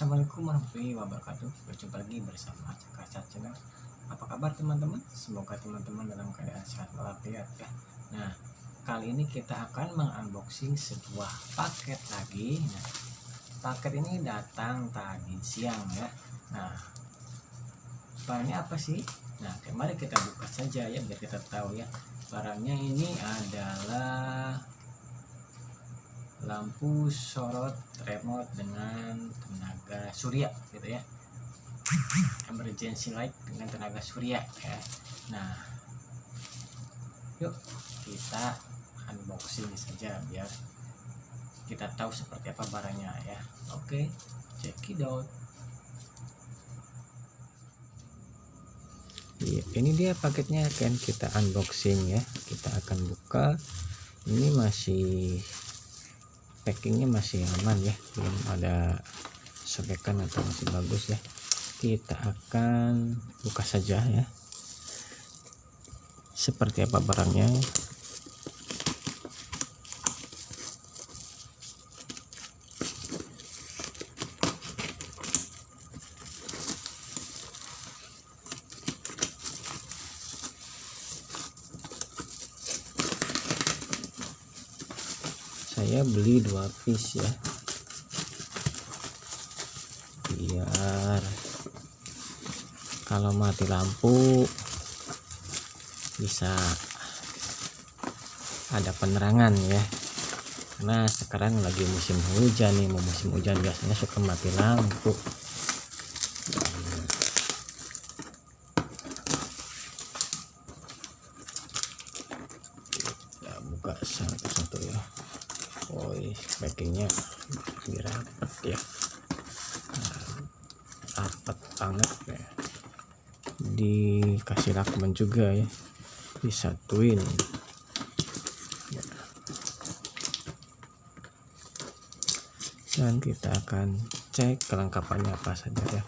Assalamualaikum warahmatullahi wabarakatuh. Berjumpa lagi bersama Cakra Channel. Apa kabar teman-teman? Semoga teman-teman dalam keadaan sehat walafiat ya. Nah, kali ini kita akan mengunboxing sebuah paket lagi. Nah, paket ini datang tadi siang ya. Nah, barangnya apa sih? Nah, mari kita buka saja ya biar kita tahu ya. Barangnya ini adalah lampu sorot remote dengan tenaga surya gitu ya, emergency light dengan tenaga surya ya. Nah, yuk kita unboxing saja biar kita tahu seperti apa barangnya ya. Oke, check it out. Ini dia paketnya, akan kita unboxing ya. Kita akan buka. Ini masih packingnya masih aman ya, belum ada sobekan atau masih bagus ya. Kita akan buka saja ya, seperti apa barangnya. Saya beli 2 piece ya, biar kalau mati lampu bisa ada penerangan ya, karena sekarang lagi musim hujan nih. Mau musim hujan biasanya suka mati lampu. Kita buka satu-satu ya. Oh, packingnya rapat ya, rapat banget ya. Dikasih lakban juga ya, disatuin ya. Dan kita akan cek kelengkapannya apa saja ya.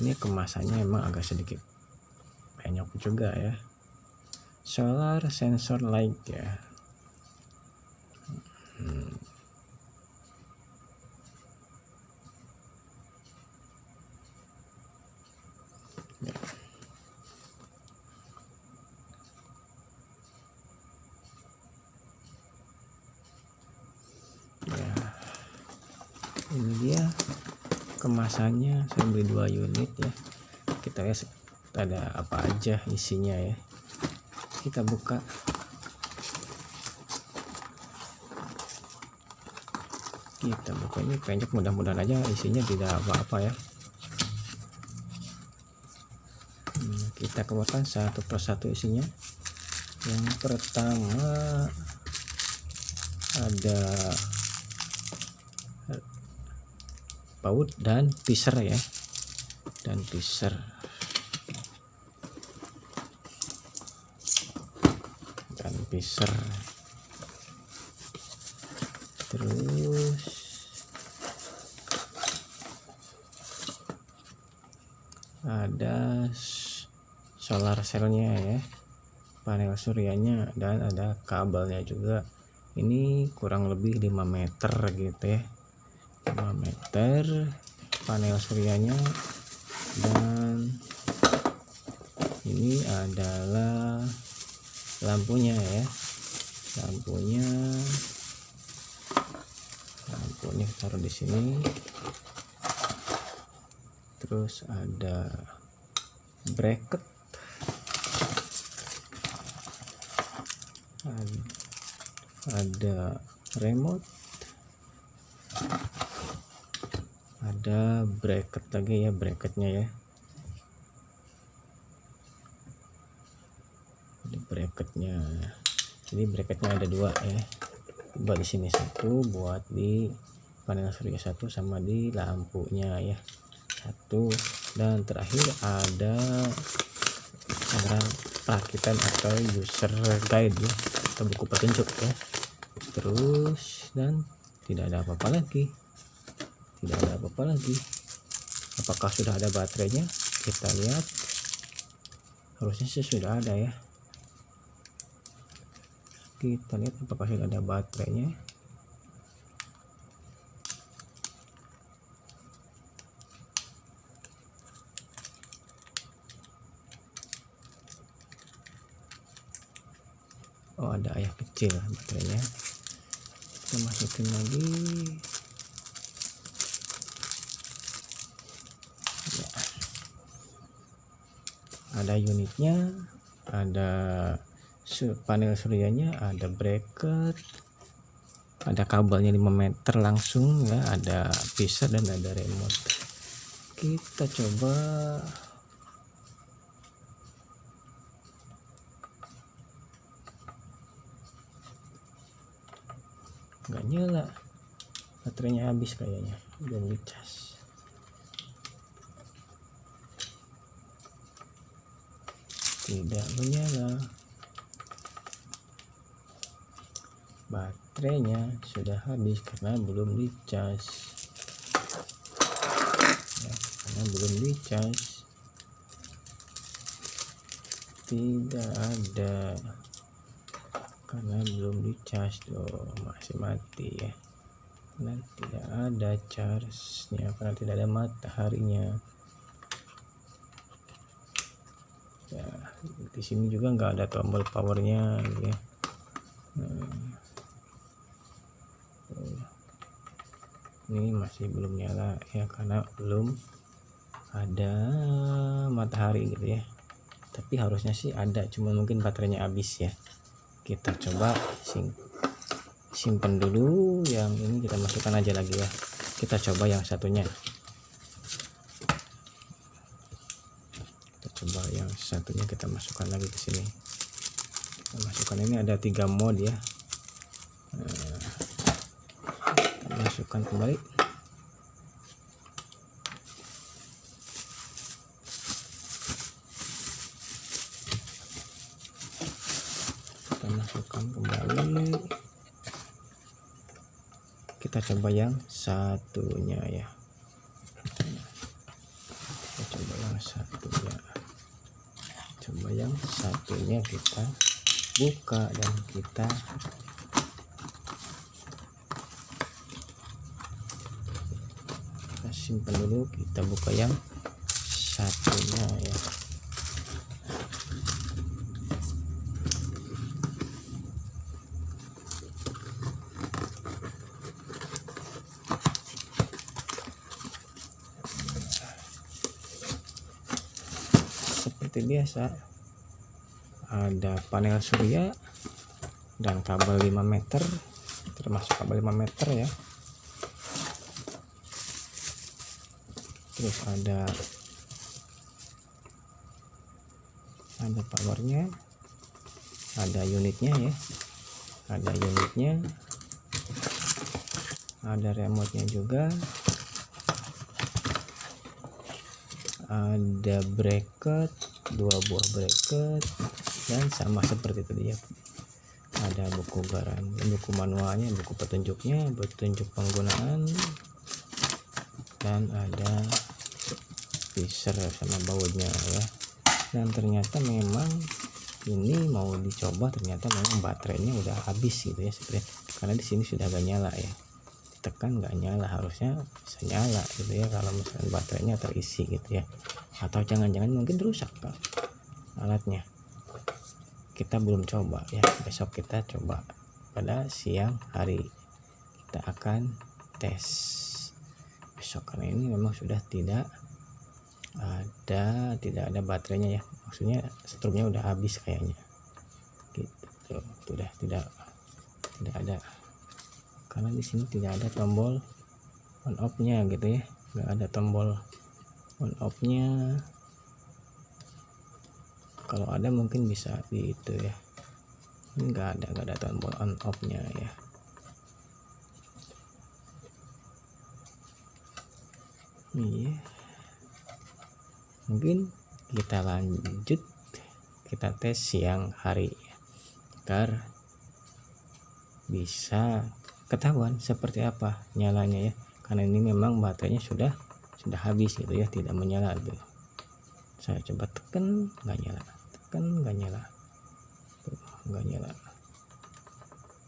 Ini kemasannya emang agak sedikit banyak juga ya. Solar sensor light ya. Ya. Ini dia kemasannya. Saya beli 2 unit ya. Kita lihat ada apa aja isinya ya. Kita buka. Kita buka ini pencet, mudah-mudahan aja isinya tidak apa-apa ya. Kita keluarkan satu persatu isinya. Yang pertama ada baut dan pisser ya, dan pisser. Terus ada solar cellnya ya, panel suryanya, dan ada kabelnya juga. Ini kurang lebih 5 meter gitu ya, 5 meter panel suryanya. Dan ini adalah lampunya ya, lampunya taruh di sini. Terus ada bracket, ada remote, ada bracket lagi ya, bracketnya ya. Ada bracketnya. Jadi bracketnya ada 2 ya. Buat di sini satu, buat di panel surya satu, sama di lampunya ya satu. Dan terakhir ada cara perakitan atau user guide ya, atau buku petunjuk ya. Terus dan tidak ada apa-apa lagi, Apakah sudah ada baterainya? Kita lihat, harusnya sih sudah ada ya. Kita lihat apakah sudah ada baterainya. Oh, ada ayah kecil baterainya. Kita masukin lagi ya. Ada unitnya, ada panel suryanya, ada bracket, ada kabelnya 5 meter langsung ya, ada pisah dan ada remote. Kita coba nggak nyala, baterainya habis kayaknya, belum dicas. Tidak menyala, baterainya sudah habis karena belum dicas ya, karena belum dicas. Tidak ada karena belum dicas tuh, masih mati ya, karena tidak ada charge-nya, karena tidak ada mataharinya ya. Di sini juga nggak ada tombol powernya ya. Ini masih belum nyala ya, karena belum ada matahari gitu ya, tapi harusnya sih ada, cuma mungkin baterainya habis ya. Kita coba simpen dulu, yang ini kita masukkan aja lagi ya. Kita coba yang satunya, kita masukkan lagi ke sini. Kita masukkan, ini ada 3 mode ya. Kita masukkan kembali. Kita masukkan kembali. Kita coba yang satunya ya. Kita coba yang satunya. Coba yang satunya kita buka dan kita simpan dulu. Kita buka yang satunya ya. Seperti biasa, ada panel surya dan kabel 5 meter, termasuk kabel 5 meter ya. Terus ada powernya, ada unitnya ya, ada remote-nya juga, ada bracket, 2 buah bracket, dan sama seperti tadi ya, ada buku manualnya, buku petunjuknya, petunjuk penggunaan, dan ada pisar sama bautnya ya. Dan ternyata memang ini mau dicoba, ternyata memang baterainya udah habis gitu ya sebenarnya, karena di sini sudah agak nyala ya, tekan nggak nyala, harusnya bisa nyala gitu ya kalau misalnya baterainya terisi gitu ya. Atau jangan-jangan mungkin rusak kan alatnya. Kita belum coba ya, besok kita coba pada siang hari, kita akan tes besok, karena ini memang sudah tidak ada baterainya ya, maksudnya strumnya udah habis kayaknya gitu, sudah tidak ada, karena di sini tidak ada tombol on off nya gitu ya, nggak ada tombol on off nya. Kalau ada mungkin bisa di itu ya, ini nggak ada tombol on off nya ya. Iya, mungkin kita lanjut, kita tes siang hari agar bisa ketahuan seperti apa nyalanya ya, karena ini memang baterainya sudah habis gitu ya, tidak menyala gitu. Saya coba tekan nggak nyala, tekan nggak nyala, tuh nggak nyala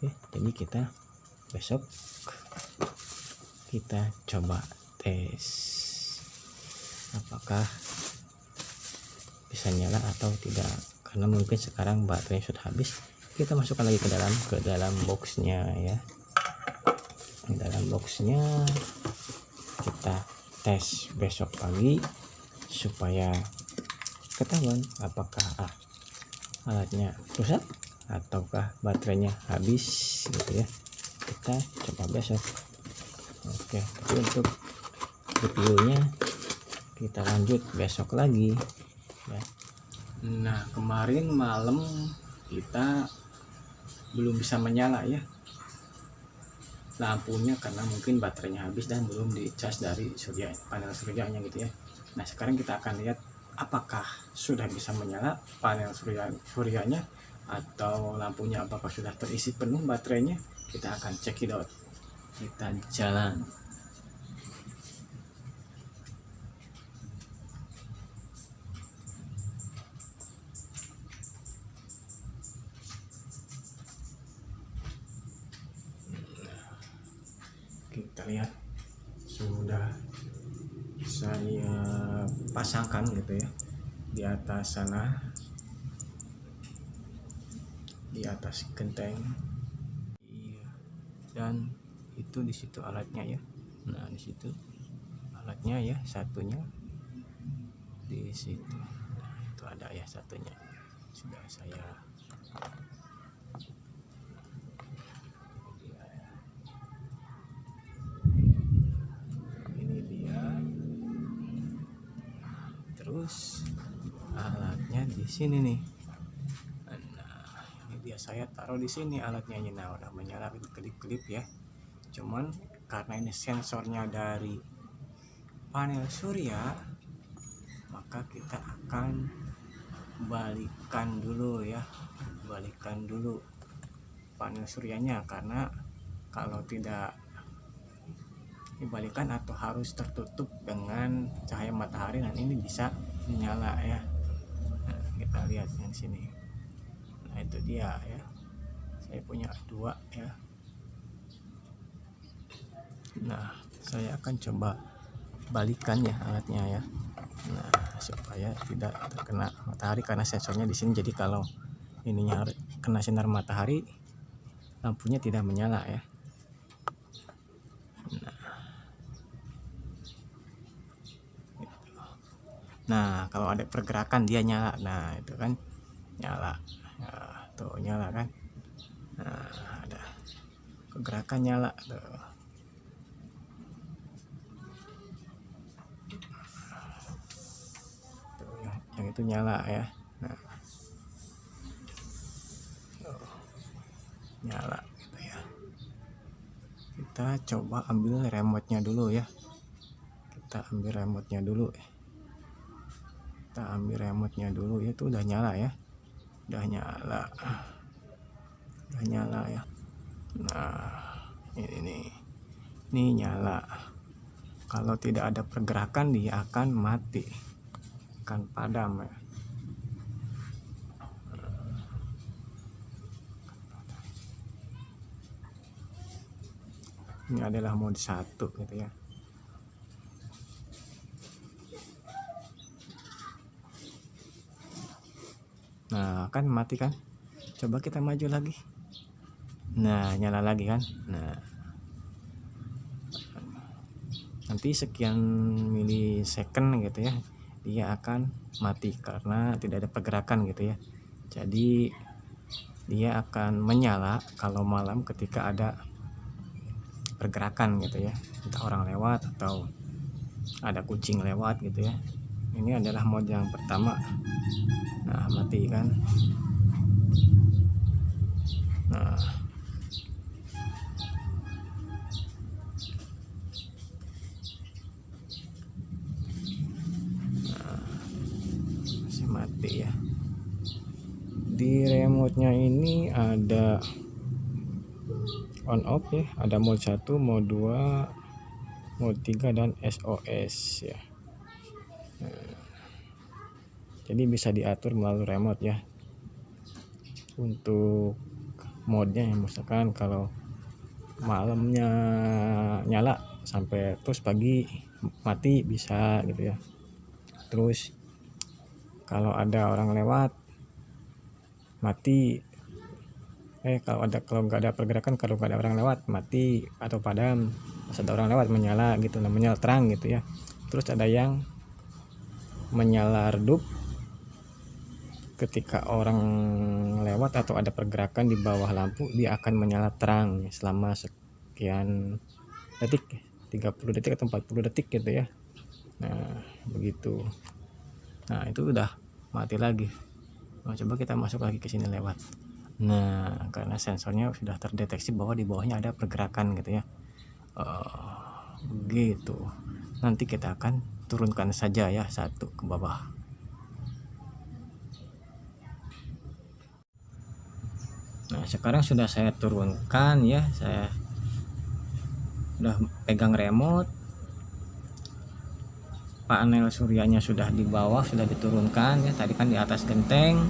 ya. Jadi kita besok kita coba tes apakah bisa nyala atau tidak, karena mungkin sekarang baterainya sudah habis kita masukkan lagi ke dalam boxnya ya. Di dalam boxnya kita tes besok pagi supaya ketahuan apakah alatnya rusak ataukah baterainya habis gitu ya. Kita coba besok. Oke, tapi untuk reviewnya kita lanjut besok lagi ya. Nah, kemarin malam kita belum bisa menyala ya lampunya karena mungkin baterainya habis dan belum dicas dari panel suryanya gitu ya. Nah, sekarang kita akan lihat apakah sudah bisa menyala panel suryanya atau lampunya apakah sudah terisi penuh baterainya. Kita akan cekidot. Kita jalan. Kita lihat sudah saya pasangkan gitu ya di atas sana, di atas genteng. Iya. Dan itu di situ alatnya ya. Nah, di situ alatnya ya, satunya di situ. Nah, itu ada ya satunya. Sudah saya terus alatnya di sini nih. Nah, ini dia saya taruh di sini alatnya. Nah, udah menyala kedip-kedip ya. Cuman karena ini sensornya dari panel surya, maka kita akan balikan dulu ya. Balikan dulu panel suryanya, karena kalau tidak dibalikan atau harus tertutup dengan cahaya matahari, dan ini bisa menyala ya. Nah, kita lihat yang sini. Nah, itu dia ya, saya punya dua ya. Nah, saya akan coba balikan ya alatnya ya. Nah, supaya tidak terkena matahari karena sensornya di sini. Jadi kalau ininya kena sinar matahari, lampunya tidak menyala ya. Nah, kalau ada pergerakan dia nyala. Nah, itu kan nyala. Nah, tuh nyala kan. Nah, ada pergerakan nyala tuh. Tuh, yang itu nyala ya. Nah, tuh, nyala gitu ya. Kita coba ambil remote-nya dulu ya. Kita ambil remote-nya dulu. Kita ambil remote-nya dulu ya. Itu udah nyala ya. Udah nyala. Udah nyala ya. Nah, ini nyala. Kalau tidak ada pergerakan dia akan mati, akan padam ya. Ini adalah mode 1 gitu ya. Nah, kan mati kan. Coba kita maju lagi. Nah, nyala lagi kan. Nah, nanti sekian milisecond gitu ya, dia akan mati karena tidak ada pergerakan gitu ya. Jadi dia akan menyala kalau malam ketika ada pergerakan gitu ya, entah orang lewat atau ada kucing lewat gitu ya. Ini adalah mode yang pertama. Nah, mati kan. Nah, masih mati ya. Di remote-nya ini ada on off ya, ada mode 1, mode 2, mode 3 dan SOS ya. Nah, jadi bisa diatur melalui remote ya untuk modenya ya. Misalkan kalau malamnya nyala sampai terus pagi mati bisa gitu ya. Terus kalau ada orang lewat mati kalau nggak ada pergerakan, kalau nggak ada orang lewat mati atau padam, pas ada orang lewat menyala gitu, namanya terang gitu ya. Terus ada yang menyala redup ketika orang lewat atau ada pergerakan di bawah lampu, dia akan menyala terang selama sekian detik, 30 detik atau 40 detik gitu ya. Nah begitu. Nah itu udah mati lagi. Nah, coba kita masuk lagi ke sini lewat. Nah karena sensornya sudah terdeteksi bahwa di bawahnya ada pergerakan gitu ya. Gitu. Nanti kita akan turunkan saja ya satu ke bawah. Nah sekarang sudah saya turunkan ya, saya sudah pegang remote, panel suryanya sudah di bawah, sudah diturunkan ya, tadi kan di atas genteng,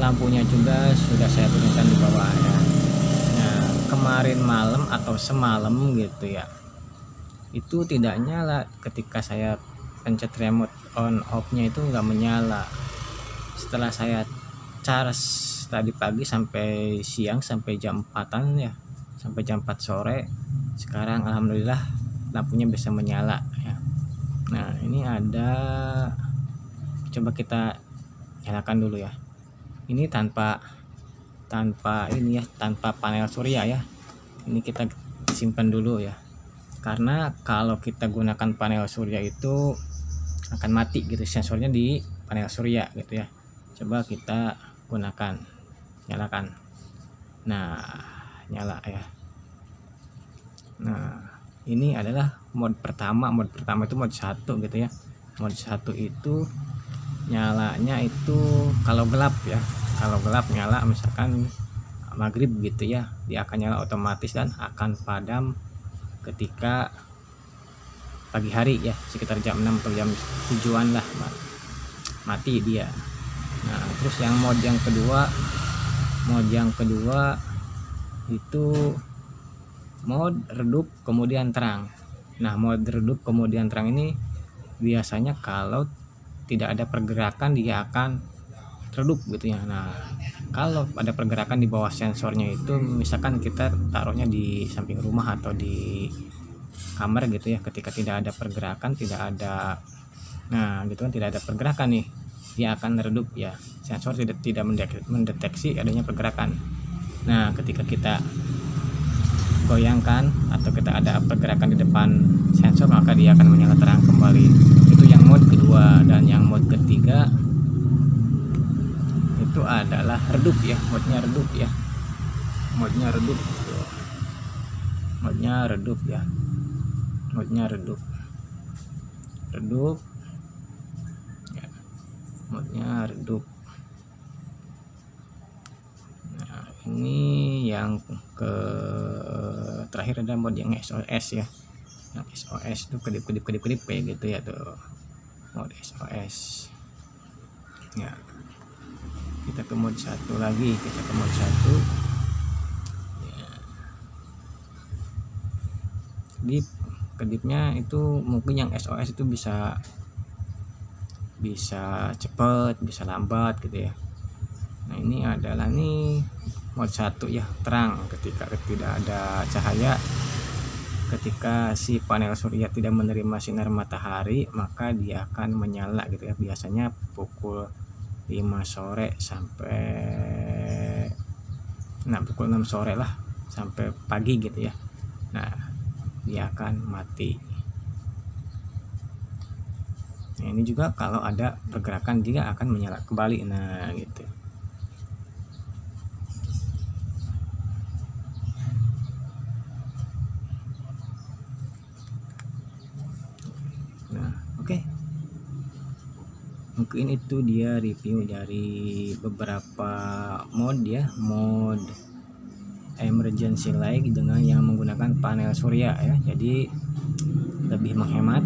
lampunya juga sudah saya turunkan di bawah ya. Nah kemarin malam atau semalam gitu ya, itu tidak nyala ketika saya pencet remote on off nya, itu nggak menyala. Setelah saya charge tadi pagi sampai siang, sampai jam 4-an ya, sampai jam 4 sore, sekarang alhamdulillah lampunya bisa menyala ya. Nah ini ada, coba kita nyalakan dulu ya. Ini tanpa ini ya, tanpa panel surya ya. Ini kita simpan dulu ya, karena kalau kita gunakan panel surya itu akan mati gitu sensornya di panel surya gitu ya. Coba kita gunakan, nyalakan. Nah nyala ya. Nah ini adalah mode pertama. Mode pertama itu mode 1 gitu ya. Mode 1 itu nyalanya itu kalau gelap ya, kalau gelap nyala, misalkan maghrib gitu ya, dia akan nyala otomatis dan akan padam ketika pagi hari ya, sekitar jam 6 atau jam 7-an lah mati dia. Nah terus yang mode yang kedua itu mode redup kemudian terang. Nah mode redup kemudian terang ini biasanya kalau tidak ada pergerakan dia akan redup gitu ya. Nah kalau ada pergerakan di bawah sensornya itu, misalkan kita taruhnya di samping rumah atau di kamar gitu ya, ketika tidak ada pergerakan, tidak ada, nah gitu kan, tidak ada pergerakan nih, dia akan redup ya, sensor tidak mendeteksi adanya pergerakan. Nah ketika kita goyangkan atau kita ada pergerakan di depan sensor, maka dia akan menyala terang kembali. Itu yang mode kedua. Dan yang mode ketiga itu adalah redup ya, modenya redup ya, modenya redup ya, modenya redup ya, modenya redup. Nah ini yang ke terakhir ada mode yang SOS ya. Yang SOS itu kedip kayak gitu ya tuh, mode SOS ya. Kita ke mode 1 lagi, kita ke mode 1 ya. Kedipnya itu mungkin yang SOS itu bisa cepat, bisa lambat gitu ya. Nah ini adalah nih mode 1 ya, terang ketika tidak ada cahaya. Ketika si panel surya tidak menerima sinar matahari, maka dia akan menyala gitu ya, biasanya pukul 5 sore sampai pukul 6 sore lah sampai pagi gitu ya. Nah dia akan mati. Nah ini juga kalau ada pergerakan dia akan menyala kembali. Nah gitu. Nah oke. Mungkin itu dia review dari beberapa mode ya, mode emergency light dengan yang menggunakan panel surya ya. Jadi lebih menghemat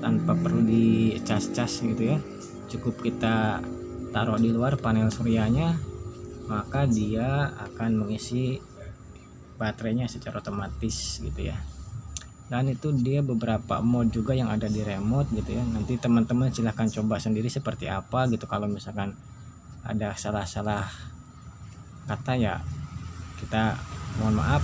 tanpa perlu dicas-cas gitu ya. Cukup kita taruh di luar panel suryanya, maka dia akan mengisi baterainya secara otomatis gitu ya. Dan itu dia beberapa mode juga yang ada di remote gitu ya. Nanti teman-teman silahkan coba sendiri seperti apa gitu. Kalau misalkan ada salah-salah kata ya kita mohon maaf.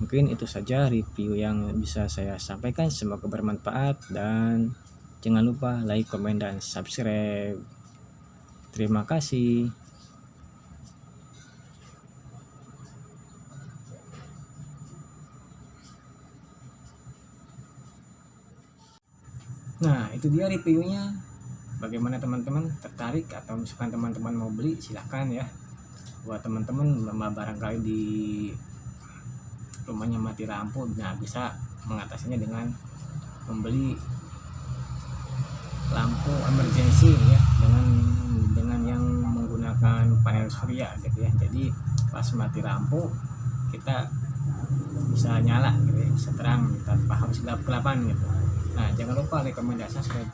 Mungkin itu saja review yang bisa saya sampaikan, semoga bermanfaat dan jangan lupa like, komen, dan subscribe. Terima kasih. Nah, itu dia reviewnya. Bagaimana teman-teman, tertarik atau misalkan teman-teman mau beli, silahkan ya. Buat teman-teman barangkali di rumahnya mati lampu, nah bisa mengatasinya dengan membeli lampu emergency ya, dengan yang menggunakan panel surya gitu ya. Jadi pas mati lampu kita bisa nyala gitu ya, bisa terang tanpa harus gelap-gelapan gitu. Nah, jangan lupa rekomendasi subscribe